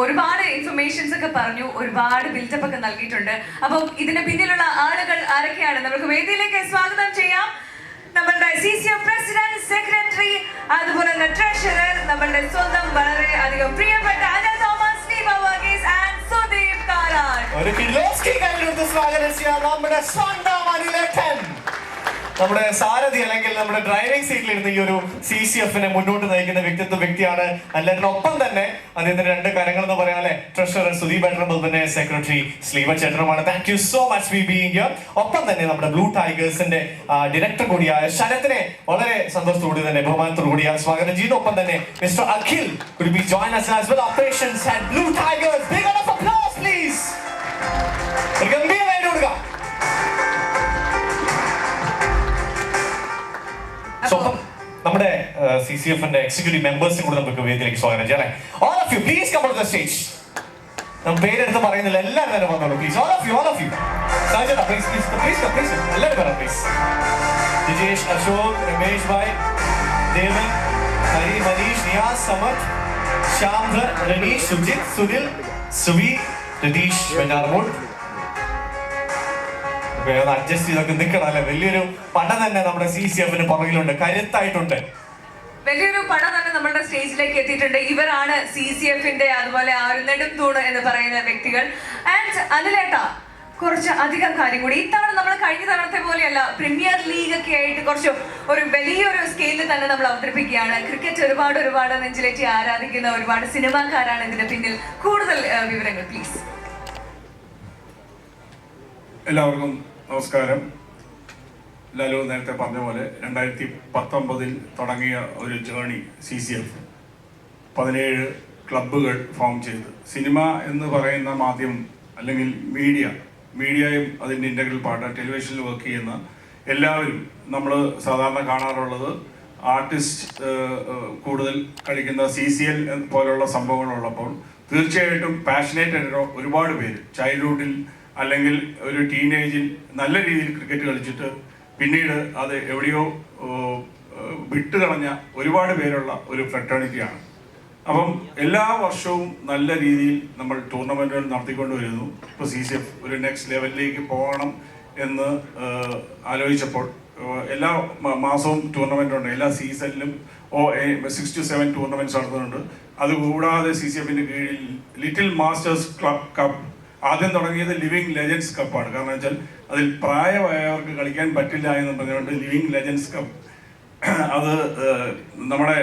ഒരുപാട് ഇൻഫർമേഷൻസ് ഒക്കെ പറഞ്ഞു, ഒരുപാട് ബിൽഡപ്പ് ഒക്കെ നൽകിയിട്ടുണ്ട്. അപ്പം ഇതിന് പിന്നിലുള്ള ആളുകൾ ആരൊക്കെയാണ് നമുക്ക് വേദിയിലേക്ക് സ്വാഗതം ചെയ്യാം. നമ്മളുടെ CCF പ്രസിഡന്റ്, സെക്രട്ടറി, അതുപോലെ തന്നെ ട്രഷറർ, നമ്മളുടെ സ്വന്തം വളരെ അധികം പ്രിയപ്പെട്ട അനിൽ തോമസ്, ദീപ വർഗീസ് ആൻഡ് സുദീപ് കാരാട്ട്. ഒരു കിലോസ്കി കൈയിലെടുത്ത് സ്വാഗതം ചെയ്യാം നമ്മുടെ സ്വന്തം അനിലേട്ടൻ, നമ്മുടെ സാരഥി അല്ലെങ്കിൽ നമ്മുടെ ഡ്രൈവിംഗ് സീറ്റിലിരുന്ന് ഈ ഒരു CCF-നെ മുന്നോട്ട് നയിക്കുന്ന വ്യക്തിയാണ് അനിലേട്ടനൊപ്പം തന്നെ അദ്ദേഹത്തിന്റെ രണ്ട് കാര്യങ്ങൾ എന്ന് പറയാം അല്ലെ, ട്രഷറർ സുദീപ് ഏട്ടനും തന്നെ സെക്രട്ടറി സ്ലീവ ചേട്ടനുമാണ്. Thank you so much for being here. ഒപ്പം തന്നെ നമ്മുടെ ബ്ലൂ ടൈഗേഴ്സിന്റെ ഡയറക്ടർ കൂടിയായ ശരത്തിനെ വളരെ സന്തോഷത്തോടെ തന്നെ ബഹുമാനത്തോടു കൂടി സ്വാഗതം ചെയ്യുന്നു. ഒപ്പം തന്നെ mister Akhil could be join us as well, operations at Blue Tigers. Big round of applause please. ഒരു ഗംഭീരമായിട്ട് കൊടുക്കാം. നമ്മുടെ CCF-ന്റെ എക്സിക്യൂട്ടീവ് മെമ്പേഴ്സിനെ കൂടെ നമുക്ക് വേദിയിലേക്ക് സ്വാഗതം ചെയ്യാം. All of you please come to the stage. നമ്മൾ പേരെടുത്ത് പറയുന്നില്ല, എല്ലാവരും തന്നെ വന്നോളൂ please. all of you Sajana please എല്ലാവരും വരണം പ്ലീസ്. ജിജേഷ്, അശോക്, രമേഷ് ഭായ്, ദേവൻ, ഹരി, മനീഷ്, നിയാസ്, സമത്, ശ്യാംധർ, റനീഷ്, സുജിത്, സുനിൽ, സുവി, രതീഷ്, വെഞ്ഞാറമൂട്. അഡ്ജസ്റ്റ് ചെയ്തൊക്കെ നിൽക്കണം അല്ലെ. വലിയൊരു പടം തന്നെ നമ്മുടെ CCF-ന് പുറകിലുണ്ട്, കരുത്തായിട്ടുണ്ട്. വലിയൊരു പടം തന്നെ നമ്മുടെ സ്റ്റേജിലേക്ക് എത്തിയിട്ടുണ്ട്. ഇവരാണ് CCF-ന്റെ അതുപോലെ നെടും തൂണ് എന്ന് പറയുന്ന വ്യക്തികൾ. ആൻഡ് അനിലേട്ടാ, കുറച്ച് അധികം കാര്യം കൂടി. ഇത്തവണ നമ്മൾ കഴിഞ്ഞ തവണത്തെ പോലെയല്ല, പ്രീമിയർ ലീഗ് ഒക്കെ ആയിട്ട് കുറച്ച് ഒരു വലിയൊരു സ്കെയിലിൽ തന്നെ നമ്മൾ അവതരിപ്പിക്കുകയാണ്. ക്രിക്കറ്റ് ഒരുപാട് നെഞ്ചിലേറ്റി ആരാധിക്കുന്ന ഒരുപാട് സിനിമാക്കാരാണ് ഇതിന് പിന്നിൽ. കൂടുതൽ വിവരങ്ങൾ പ്ലീസ്. എല്ലാവർക്കും നമസ്കാരം. ലാലു നേരത്തെ പറഞ്ഞ പോലെ 2019 തുടങ്ങിയ ഒരു ജേണി CCF 17 ക്ലബ്ബുകൾ ഫോം ചെയ്ത് സിനിമ എന്ന് പറയുന്ന മാധ്യമം അല്ലെങ്കിൽ മീഡിയയും അതിൻ്റെ ഇൻ്റഗ്രൽ പാർട്ട്, ടെലിവിഷനിൽ വർക്ക് ചെയ്യുന്ന എല്ലാവരും നമ്മൾ സാധാരണ കാണാറുള്ളത് ആർട്ടിസ്റ്റ് കൂടുതൽ കളിക്കുന്ന CCL പോലുള്ള സംഭവങ്ങളുള്ളപ്പോൾ തീർച്ചയായിട്ടും പാഷനേറ്റ് ആയിട്ടുള്ള ഒരുപാട് പേര് ചൈൽഡ്ഹുഡിൽ അല്ലെങ്കിൽ ഒരു ടീനേജിൽ നല്ല രീതിയിൽ ക്രിക്കറ്റ് കളിച്ചിട്ട് പിന്നീട് അത് എവിടെയോ വിട്ടുകളഞ്ഞ ഒരുപാട് പേരുള്ള ഒരു ഫ്രട്ടേണിറ്റിയാണ്. അപ്പം എല്ലാ വർഷവും നല്ല രീതിയിൽ നമ്മൾ ടൂർണമെൻറ്റുകൾ നടത്തിക്കൊണ്ട് വരുന്നു. ഇപ്പോൾ CCF ഒരു നെക്സ്റ്റ് ലെവലിലേക്ക് പോകണം എന്ന് ആലോചിച്ചപ്പോൾ എല്ലാ മാസവും ടൂർണമെൻ്റ് ഉണ്ട്. എല്ലാ സീസണിലും 6 to 7 ടൂർണമെൻറ്റ്സ് നടത്തുന്നുണ്ട്. അതുകൂടാതെ CCF-ന്റെ കീഴിൽ ലിറ്റിൽ മാസ്റ്റേഴ്സ് ക്ലബ് കപ്പ് ആദ്യം തുടങ്ങിയത് ലിവിങ് ലെജൻഡ്സ് കപ്പാണ്. കാരണം വെച്ചാൽ അതിൽ പ്രായമായവർക്ക് കളിക്കാൻ പറ്റില്ല എന്ന് പറഞ്ഞുകൊണ്ട് ലിവിങ് ലെജൻഡ്സ് കപ്പ്, അത് നമ്മുടെ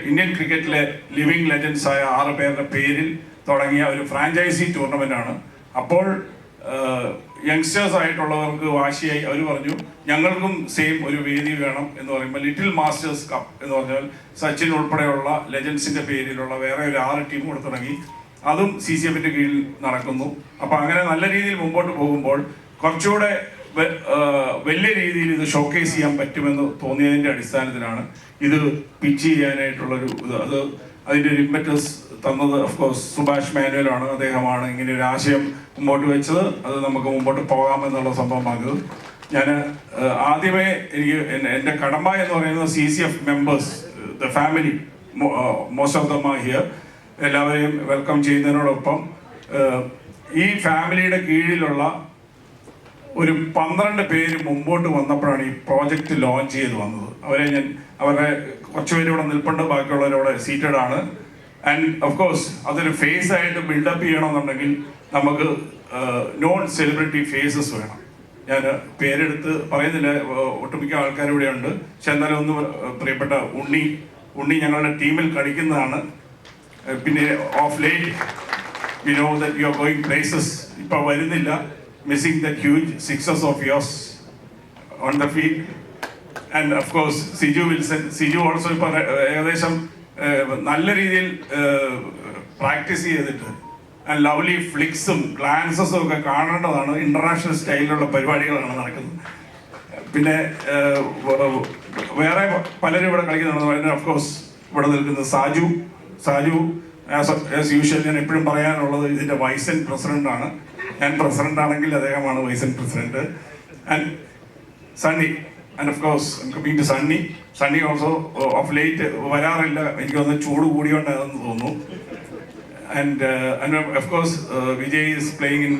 ഇന്ത്യൻ ക്രിക്കറ്റിലെ ലിവിങ് ലെജൻഡ്സ് ആയ 6 പേരുടെ പേരിൽ തുടങ്ങിയ ഒരു ഫ്രാഞ്ചൈസി ടൂർണമെൻ്റാണ്. അപ്പോൾ യങ്സ്റ്റേഴ്സ് ആയിട്ടുള്ളവർക്ക് വാശിയായി അവർ പറഞ്ഞു ഞങ്ങൾക്കും സെയിം ഒരു വേദി വേണം എന്ന് പറയുമ്പോൾ ലിറ്റിൽ മാസ്റ്റേഴ്സ് കപ്പ് എന്ന് പറഞ്ഞാൽ സച്ചിൻ ഉൾപ്പെടെയുള്ള ലെജൻഡ്സിൻ്റെ പേരിലുള്ള വേറെ ഒരു 6 ടീം കൂടെ തുടങ്ങി. അതും CCF-ന്റെ കീഴിൽ നടക്കുന്നു. അപ്പോൾ അങ്ങനെ നല്ല രീതിയിൽ മുമ്പോട്ട് പോകുമ്പോൾ കുറച്ചുകൂടെ വലിയ രീതിയിൽ ഇത് ഷോക്കേസ് ചെയ്യാൻ പറ്റുമെന്ന് തോന്നിയതിൻ്റെ അടിസ്ഥാനത്തിലാണ് ഇത് പിച്ച് ചെയ്യാനായിട്ടുള്ളൊരു അത് അതിൻ്റെ ഒരു ഇമ്പറ്റസ് തന്നത് ഓഫ്കോഴ്സ് സുഭാഷ് മാനുവലാണ്. അദ്ദേഹമാണ് ഇങ്ങനെ ഒരു ആശയം മുമ്പോട്ട് വെച്ചത്. അത് നമുക്ക് മുമ്പോട്ട് പോകാമെന്നുള്ള സംഭവമാകുന്നത്. ഞാൻ ആദ്യമേ എനിക്ക് എൻ്റെ കടമ എന്ന് പറയുന്നത് CCF members, the family, most of them are here, എല്ലാവരെയും വെൽക്കം ചെയ്യുന്നതിനോടൊപ്പം ഈ ഫാമിലിയുടെ കീഴിലുള്ള ഒരു 12 പേര് മുമ്പോട്ട് വന്നപ്പോഴാണ് ഈ പ്രോജക്റ്റ് ലോഞ്ച് ചെയ്ത് വന്നത്. അവരുടെ കുറച്ചുപേര് ഇവിടെ നിൽപ്പുണ്ട്, ബാക്കിയുള്ളവരവിടെ സീറ്റഡ് ആണ്. ആൻഡ് ഓഫ് കോഴ്സ് അതൊരു ഫേസ് ആയിട്ട് ബിൽഡപ്പ് ചെയ്യണമെന്നുണ്ടെങ്കിൽ നമുക്ക് നോൺ സെലിബ്രിറ്റി ഫേസസ് വേണം. ഞാൻ പേരെടുത്ത് പറയുന്നില്ല, ഒട്ടുമിക്ക ആൾക്കാരും ഇവിടെ ഉണ്ട്. പക്ഷെ എന്നാലും ഒന്ന് പ്രിയപ്പെട്ട ഉണ്ണി ഞങ്ങളുടെ ടീമിൽ കളിക്കുന്നതാണ്. പിന്നെ of late we know that you are going places. ഇപ്പോൾ വരുന്നില്ല, missing the huge sixes of yours on the field. And of course Siju also ഇപ്പോൾ ഏകദേശം നല്ല രീതിയിൽ പ്രാക്ടീസ് ചെയ്തിട്ട് ആൻഡ് ലവ്ലി ഫ്ലിക്സും ഗ്ലാൻസസും ഒക്കെ കാണേണ്ടതാണ്. ഇൻ്റർനാഷണൽ സ്റ്റൈലിലുള്ള പരിപാടികളാണ് നടക്കുന്നത്. പിന്നെ വേറെ പലരും ഇവിടെ കളിക്കുന്നുണ്ട്. ഓഫ് കോഴ്സ് ഇവിടെ നിൽക്കുന്നത് സാജു ആസ് യൂഷ്വൽ ഞാൻ എപ്പോഴും പറയാനുള്ളത് ഇതിൻ്റെ വൈസ് പ്രസിഡൻ്റാണ്. ഞാൻ പ്രസിഡൻ്റ് ആണെങ്കിൽ അദ്ദേഹമാണ് vice president. And Sunny, and of course coming to Sunny also of late വരാറില്ല. എനിക്ക് തോന്നുന്നു ചൂട് കൂടിയോണ്ടാണെന്ന് തോന്നുന്നു. and of course, Vijay is playing in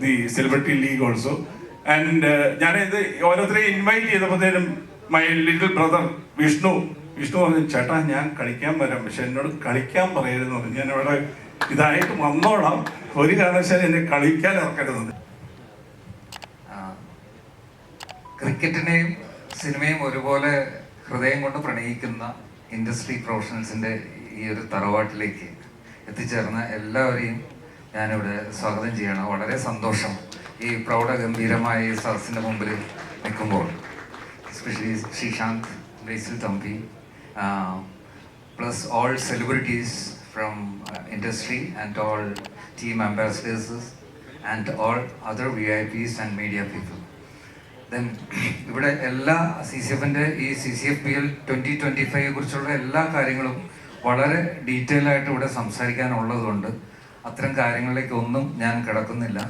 the Celebrity League also. And ഞാൻ ഇത് ഓരോരുത്തരെയും ഇൻവൈറ്റ് ചെയ്തപ്പോഴത്തേനും മൈ ലിറ്റിൽ ബ്രദർ വിഷ്ണു പറഞ്ഞു, ചേട്ടാ ഞാൻ കളിക്കാൻ വരാം, പക്ഷെ എന്നോട് കളിക്കാൻ പറയരുതെന്ന് പറഞ്ഞു. ഞാൻ ഇവിടെ ഇതായിട്ട് വന്നോളാം, ഒരു കാരണവശാലും എന്നെ കളിക്കാൻ ഇറക്കരുത്. ക്രിക്കറ്റിനെയും സിനിമയും ഒരുപോലെ ഹൃദയം കൊണ്ട് പ്രണയിക്കുന്ന ഇൻഡസ്ട്രി പ്രൊഫഷണൽസിൻ്റെ ഈ ഒരു തറവാട്ടിലേക്ക് എത്തിച്ചേർന്ന എല്ലാവരെയും ഞാനിവിടെ സ്വാഗതം ചെയ്യണം. വളരെ സന്തോഷം ഈ പ്രൗഢഗംഭീരമായ ഈ സദസ്സിൻ്റെ മുമ്പിൽ നിൽക്കുമ്പോൾ. Especially Sreesanth, Basil Thampi, plus all celebrities from industry and all team ambassadors and all other VIPs and media people. Then ഇവിടെ എല്ലാ CCFൻ്റെ ഈ CCFPL 2025 കുറിച്ചുള്ള എല്ലാ കാര്യങ്ങളും വളരെ ഡീറ്റെയിൽ ആയിട്ട് ഇവിടെ സംസാരിക്കാനുള്ളതുകൊണ്ട് അത്തരം കാര്യങ്ങളിലേക്കൊന്നും ഞാൻ കിടക്കുന്നില്ല.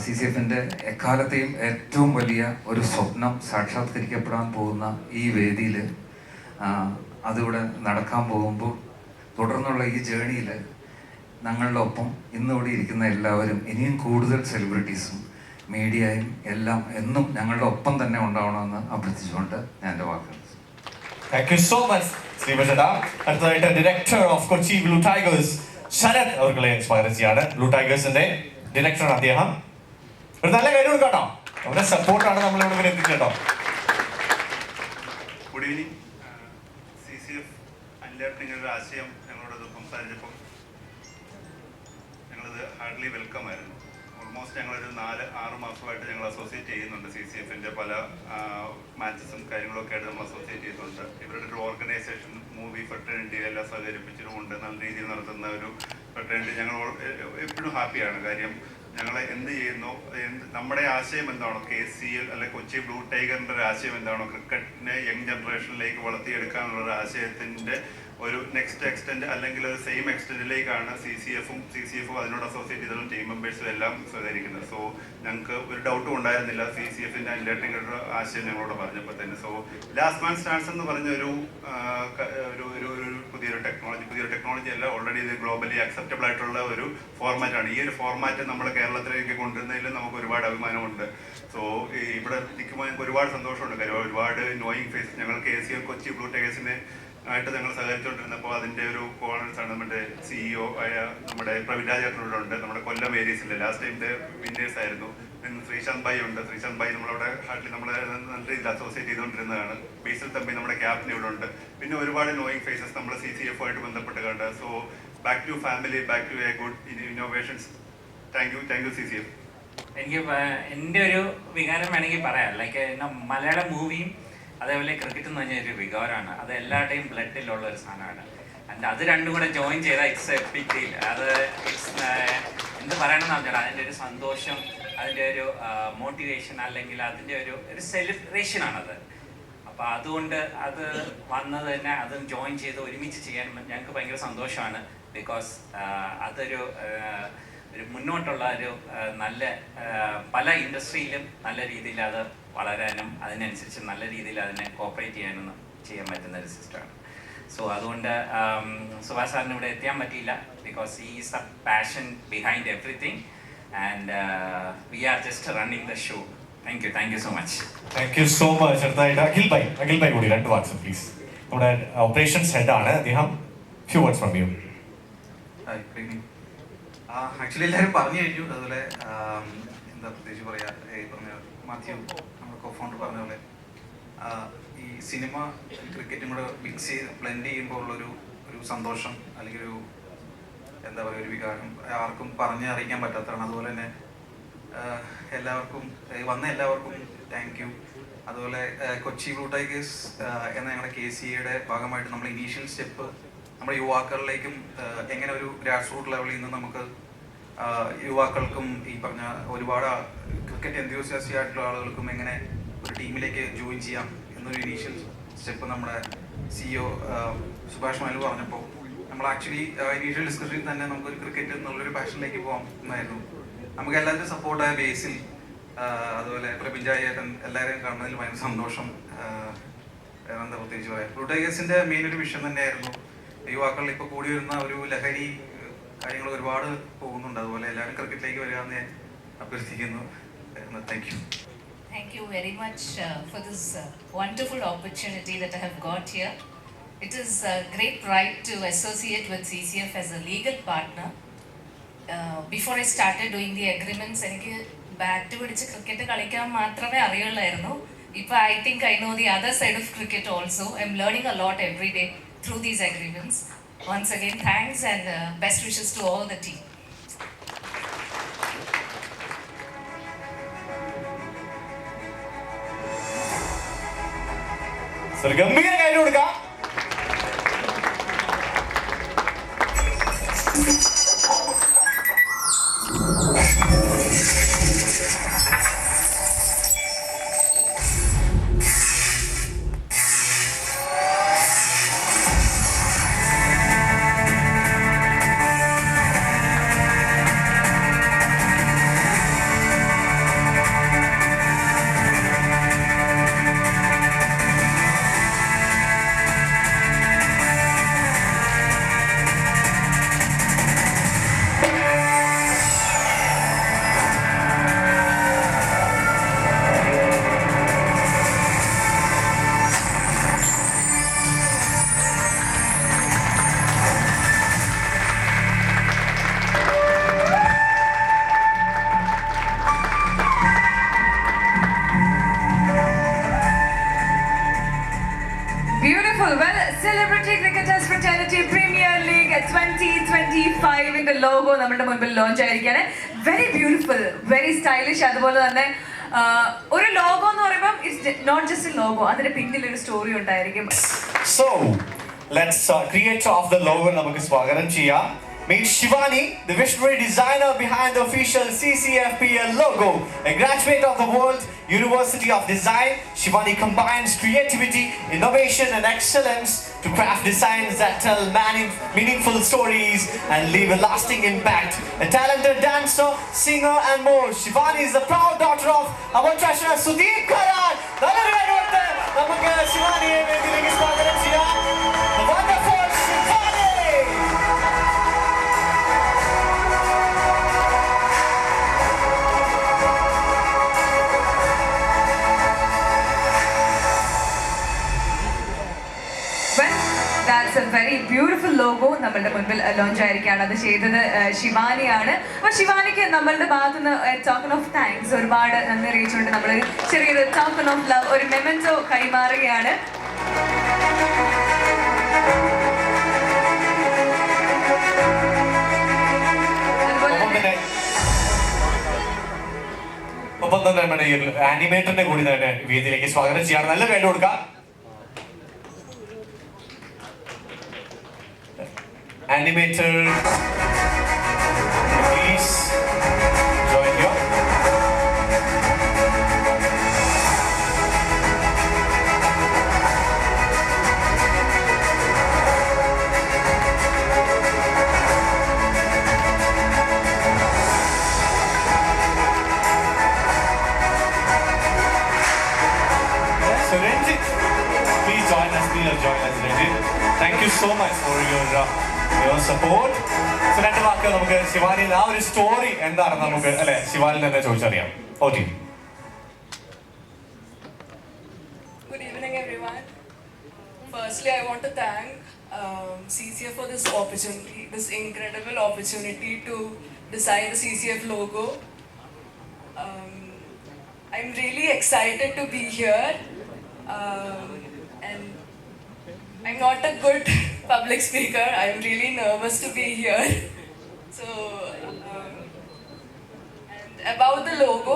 CCFൻ്റെ എക്കാലത്തെയും ഏറ്റവും വലിയ ഒരു സ്വപ്നം സാക്ഷാത്കരിക്കപ്പെടാൻ പോകുന്ന ഈ വേദിയിൽ അതിവിടെ നടക്കാൻ പോകുമ്പോൾ തുടർന്നുള്ള ഈ ജേണിയിൽ ഞങ്ങളുടെ ഒപ്പം ഇന്നിവിടെ ഇരിക്കുന്ന എല്ലാവരും, ഇനിയും കൂടുതൽ സെലിബ്രിറ്റീസും മീഡിയയും എല്ലാം എന്നും ഞങ്ങളുടെ ഒപ്പം തന്നെ ഉണ്ടാവണമെന്ന് അഭ്യർത്ഥിച്ചുകൊണ്ട് ഞാൻ എൻ്റെ വാക്കുകൾ. താങ്ക് യു സോ മച്ച് ശ്രീപേട്ടാ. അടുത്തതായിട്ട് director of Kochi Blue Tigers Sarath അവർകളെ സ്വാഗതം ചെയ്യാണ്. ബ്ലൂ ടൈഗേഴ്സിന്റെ ഡയറക്ടറാണ് അദ്ദേഹം. ഒരു നല്ല കാര്യം കൊടുക്കാട്ടോ, അവരുടെ സപ്പോർട്ടാണ് നമ്മളിവിടെ വരെ എത്തിച്ചേട്ടോ. Good evening. CCF അനിലേട്ടനിങ്ങനൊരു ആശയം ഞങ്ങളോട് സംസാരിച്ചപ്പോൾ ഞങ്ങളിത് ഹാർഡ്ലി വെൽക്കം ആയിരുന്നു. ഓൾമോസ്റ്റ് ഞങ്ങളൊരു 4-6 മാസമായിട്ട് ഞങ്ങൾ അസോസിയേറ്റ് ചെയ്യുന്നുണ്ട്. CCFൻ്റെ പല മാച്ചസും കാര്യങ്ങളൊക്കെ ആയിട്ട് നമ്മൾ അസോസിയേറ്റ് ചെയ്യുന്നുണ്ട്. ഇവരുടെ ഒരു ഓർഗനൈസേഷൻ മൂവി ഫെട്ടേണിറ്റി എല്ലാം സഹകരിപ്പിച്ചിട്ടുമുണ്ട്. നല്ല രീതിയിൽ നടത്തുന്ന ഒരു ഫെട്ടേണിറ്റി ഞങ്ങൾ എപ്പോഴും ഹാപ്പിയാണ്. കാര്യം ഞങ്ങൾ എന്ത് ചെയ്യുന്നു, നമ്മുടെ ആശയം എന്താണോ, KCL അല്ലെ കൊച്ചി ബ്ലൂ ടൈഗറിൻ്റെ ഒരു ആശയം എന്താണോ, ക്രിക്കറ്റിനെ യങ് ജനറേഷനിലേക്ക് വളർത്തിയെടുക്കാനുള്ള ഒരു ആശയത്തിൻ്റെ ഒരു നെക്സ്റ്റ് എക്സ്റ്റെൻഡ് അല്ലെങ്കിൽ ഒരു സെയിം എക്സ്റ്റെൻഡിലേക്കാണ് CCFും അതിനോട് അസോസിയേറ്റ് ചെയ്തതും ടീം മെമ്പേഴ്സും എല്ലാം സഹകരിക്കുന്നത്. സോ ഞങ്ങൾക്ക് ഒരു ഡൗട്ടും ഉണ്ടായിരുന്നില്ല CCFൻ്റെ അനിലേട്ടൻ്റെ ഒരു ആശയം ഞങ്ങളോട് പറഞ്ഞപ്പോൾ തന്നെ. സോ ലാസ്റ്റ് മാൻ സ്റ്റാൻഡ്സ് എന്ന് പറഞ്ഞ ഒരു പുതിയൊരു ടെക്നോളജി അല്ല, ഓൾറെഡി ഇത് ഗ്ലോബലി അക്സെപ്റ്റബിൾ ആയിട്ടുള്ള ഒരു ഫോർമാറ്റാണ്. ഈ ഒരു ഫോർമാറ്റ് നമ്മുടെ കേരളത്തിലേക്ക് കൊണ്ടുവരുന്നതിൽ നമുക്ക് ഒരുപാട് അഭിമാനമുണ്ട്. സോ ഇവിടെ നിൽക്കുമ്പോൾ ഞങ്ങൾക്ക് ഒരുപാട് സന്തോഷമുണ്ട്. കാര്യം ഒരുപാട് നോയിങ് ഫേസ് ഞങ്ങൾ KCL കൊച്ചി ബ്ലൂ ടൈഗേഴ്സിനെ ആയിട്ട് ഞങ്ങൾ സഹകരിച്ചുകൊണ്ടിരുന്നപ്പോൾ അതിൻ്റെ ഒരു കോണേഴ്സാണ് നമ്മുടെ CEO ആയ നമ്മുടെ പ്രവീൺ രാജേട്ടനോടുണ്ട്. നമ്മുടെ കൊല്ലം ഏരിയസിലെ ലാസ്റ്റ് ടൈമിൻ്റെ വിന്നേഴ്സ് ആയിരുന്നു. പിന്നെ ശ്രീശാന്ത് ഭായി ഉണ്ട്. ശ്രീശാന്ത് ഭായി നമ്മളവിടെ ഹാർഡ്ലി നമ്മളെ നല്ല രീതിയിൽ അസോസിയേറ്റ് ചെയ്തുകൊണ്ടിരുന്നതാണ്. ബേസിൽ തമ്പി നമ്മുടെ ക്യാപ്റ്റൻ ഇവിടെ ഉണ്ട്. പിന്നെ ഒരുപാട് നോയിങ് ഫേസസ് നമ്മൾ CCF ആയിട്ട് ബന്ധപ്പെട്ട് കണ്ട്. So back to family, back to a good innovations. Thank you CCF. എനിക്ക് എൻ്റെ ഒരു വികാരം വേണമെങ്കിൽ പറയാം. ലൈക്ക് മലയാളം മൂവിയും അതേപോലെ ക്രിക്കറ്റ് എന്ന് പറഞ്ഞൊരു വികാരമാണ്. അത് എല്ലാവരുടെയും ബ്ലഡിലുള്ള ഒരു സാധനമാണ്. ആൻഡ് അത് രണ്ടും കൂടെ ജോയിൻ ചെയ്താൽ ഇറ്റ്സ് എ ബിഗ് ഡീൽ. അത് എന്ത് പറയണമെന്ന് പറഞ്ഞാൽ അതിൻ്റെ ഒരു സന്തോഷം, അതിൻ്റെ ഒരു മോട്ടിവേഷൻ, അല്ലെങ്കിൽ അതിൻ്റെ ഒരു സെലിബ്രേഷനാണത്. അപ്പോൾ അതുകൊണ്ട് അത് വന്നത് തന്നെ അതും ജോയിൻ ചെയ്ത് ഒരുമിച്ച് ചെയ്യാൻ ഞങ്ങൾക്ക് ഭയങ്കര സന്തോഷമാണ്. ബിക്കോസ് അതൊരു മുന്നോട്ടുള്ള ഒരു നല്ല പല ഇൻഡസ്ട്രിയിലും നല്ല രീതിയിൽ അത് വളരാനും അതിനനുസരിച്ച് നല്ല രീതിയിൽ അതിനെ കോപ്പറേറ്റ് ചെയ്യാൻ പറ്റുന്ന ഒരു സിസ്റ്റമാണ്. സോ അതുകൊണ്ട് സുഭാഷ് സാറിന് ഇവിടെ എത്താൻ പറ്റിയില്ല. Because he is the passion behind everything and we are just running the show. Thank you so much. Thank you so much. അടുത്തായിട്ട് അഖിൽ ഭായ് കൂടി 2 വാട്സ് പ്ലീസ്. നമ്മുടെ ഓപ്പറേഷൻസ് ഹെഡാണ് അദ്ദേഹം. Few words from you. Actually എല്ലാവരും പറഞ്ഞു കഴിഞ്ഞു. അതുപോലെ എന്താ പ്രത്യേകിച്ച് പറയാ, പറഞ്ഞ മാത്യു നമ്മുടെ കോഫൗണ്ടർ പറഞ്ഞ പോലെ ഈ സിനിമ ക്രിക്കറ്റും കൂടെ മിക്സ് ചെയ്ത് ബ്ലെൻഡ് ചെയ്യുമ്പോൾ ഉള്ളൊരു സന്തോഷം, അല്ലെങ്കിൽ എന്താ പറയുക, ഒരു വികാരം ആർക്കും പറഞ്ഞ് അറിയിക്കാൻ പറ്റാത്തതാണ്. അതുപോലെ തന്നെ വന്ന എല്ലാവർക്കും താങ്ക് യു. അതുപോലെ കൊച്ചി ബ്ലൂ ടൈഗേഴ്സ് എന്ന ഞങ്ങളുടെ KCAയുടെ ഭാഗമായിട്ട് നമ്മൾ ഇനീഷ്യൽ സ്റ്റെപ്പ് നമ്മുടെ യുവാക്കളിലേക്കും എങ്ങനെ ഒരു ഗ്രാസ് റൂട്ട് ലെവലിൽ നിന്ന് നമുക്ക് യുവാക്കൾക്കും ഈ പറഞ്ഞ ഒരുപാട് ക്രിക്കറ്റ് എൻതൂസിയാസ്റ്റി ആയിട്ടുള്ള ആളുകൾക്കും എങ്ങനെ ഒരു ടീമിലേക്ക് ജോയിൻ ചെയ്യാം എന്നൊരു ഇനീഷ്യൽ സ്റ്റെപ്പ് നമ്മുടെ CEO സുഭാഷ് മനു പറഞ്ഞപ്പോൾ നമ്മൾ ആക്ച്വലി ഇനീഷ്യൽ ഡിസ്കഷനിൽ തന്നെ നമുക്കൊരു ക്രിക്കറ്റ് എന്നുള്ളൊരു പാഷനിലേക്ക് പോകാം എന്നായിരുന്നു. നമുക്ക് എല്ലാവരും സപ്പോർട്ടായ ബേസിൽ, അതുപോലെ പ്രബിൻജായി ഏട്ടൻ, എല്ലാവരെയും കാണുന്നതിൽ ഭയങ്കര സന്തോഷം. എന്താ പ്രത്യേകിച്ച് പറയാം, ബ്ലൂ ടൈഗേഴ്സിൻ്റെ മെയിൻ ഒരു വിഷയം തന്നെയായിരുന്നു യുവാക്കളിൽ ഇപ്പോൾ കൂടി വരുന്ന ഒരു ലഹരി കാര്യങ്ങൾ ഒരുപാട് പോകുന്നുണ്ട്. അതുപോലെ എല്ലാവരും ക്രിക്കറ്റിലേക്ക് വരിക എന്ന് ഞാൻ അഭ്യർത്ഥിക്കുന്നു. Thank you. Thank you very much for this wonderful opportunity that I have got here. It is a great pride to associate with CCF as a legal partner. Before I started doing the agreements, എനിക്ക് bat പിടിച്ച് cricket കളിക്കാൻ മാത്രമേ അറിയുള്ളായിരുന്നു. ഇപ്പോൾ I think I know the other side of cricket also. I'm learning a lot every day through these agreements. Once again, thanks and best wishes to all the team. ഒരു ഗംഭീര കാര്യം കൊടുക്കാം. Beautiful. Well, Celebrity Cricketers Fraternity Premier League 2025 ന്റെ logo നമ്മുടെ മുൻപിൽ launch ആയിരിക്കാണ്. Very beautiful, very stylish. അതുപോലെ തന്നെ ഒരു ലോഗോ എന്ന് പറയുമ്പോൾ it's not just a logo, അതിന്റെ പിന്നിൽ ഒരു സ്റ്റോറി ഉണ്ടായിരിക്കും. So, let's creator of the logo നമുക്ക് സ്വാഗതം ചെയ്യാം. Meet Shivani, the visionary designer behind the official CCFPL logo. A graduate of the World University of Design, Shivani combines creativity, innovation and excellence to craft designs that tell meaningful stories and leave a lasting impact. A talented dancer, singer and more, Shivani is the proud daughter of our treasurer Sudeep Karan. നമുക്ക് ശിവാനിയെ വേദിയിലേക്ക് സ്വാഗതം ചെയ്യാം. The wonderful Shivani. That's a very beautiful logo നമ്മളുടെ മുൻപിൽ launch ആയിരിക്കുകയാണ്. അത് ചെയ്തത് ശിവാനിയാണ്. അപ്പോൾ ശിവാനിക്ക് നമ്മളുടെ ഭാഗത്തു നിന്ന് ടോക്കൺ ഓഫ് താങ്ക്സ് ഒരുപാട് നന്ദി അറിയിച്ചുകൊണ്ട് നമ്മൾ ചെറിയൊരു ടോക്കൺ ഓഫ് ലവ്, ഒരു മെമൻറ്റോ കൈമാറുകയാണ്. ഒപ്പം തന്നെ നമ്മുടെ ഈ ആനിമേറ്ററിനെ കൂടി തന്നെ വേദിയിലേക്ക് സ്വാഗതം ചെയ്യാണ്. നല്ല വേണ്ട കൊടുക്കാം. Animator, please join you. So Ranjit, please join us. Ranjit. Thank you so much for your support. So രണ്ട് വാക്ക് നമുക്ക് ശിവാനിയിൽ ആ ഒരു സ്റ്റോറി എന്താണെന്ന് നമുക്ക് അല്ലെ ശിവാനിൽ തന്നെ ചോദിച്ചറിയാം. Okay. Good evening, everyone. Firstly, I want to thank CCF for this opportunity, this incredible opportunity to design the CCF logo. I'm really excited to be here, and I'm not a good public speaker. I'm really nervous to be here. So, and about the logo,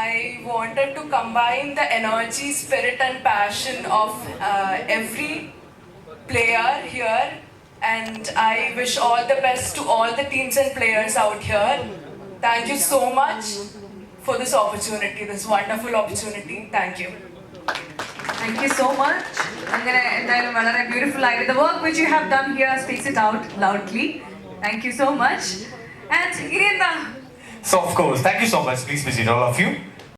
I wanted to combine the energy, spirit and passion of every player here, and I wish all the best to all the teams and players out here. Thank you so much for this opportunity, this wonderful opportunity. Thank you. Thank you so much. അങ്ങനെ എന്തായാലും വളരെ beautiful ആയിട്ട് the work which you have done here speaks it out loudly. Thank you so much. And ഇനി എന്താ? So of course, thank you so much. Please visit all of you.